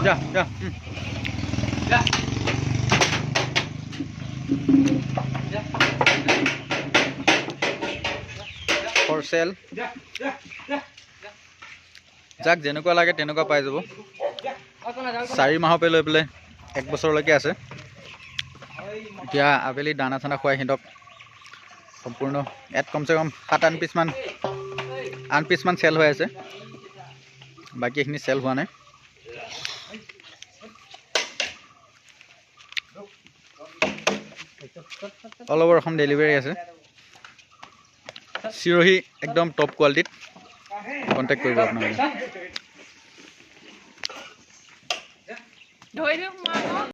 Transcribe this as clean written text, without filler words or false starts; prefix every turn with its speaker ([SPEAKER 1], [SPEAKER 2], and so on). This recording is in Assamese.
[SPEAKER 1] যা যা ফৰ চেল যাক যেনেকুৱা লাগে তেনেকুৱা পাই যাব 4 মাহৰ পৰা লৈ পেলাই 1 বছৰলৈকে আছে এতিয়া আবেলি দানা চানা খুৱাই সিহঁতক সম্পূৰ্ণ ইয়াত কমচে কম 7-8 পিছমান চেল হৈ আছে বাকী এইখিনি চেল হোৱা নাই অল ওভাৰ অসম ডেলিভাৰী আছে চিৰহি একদম টপ কোৱালিটিত কণ্টেক্ট কৰিব আপোনালোকে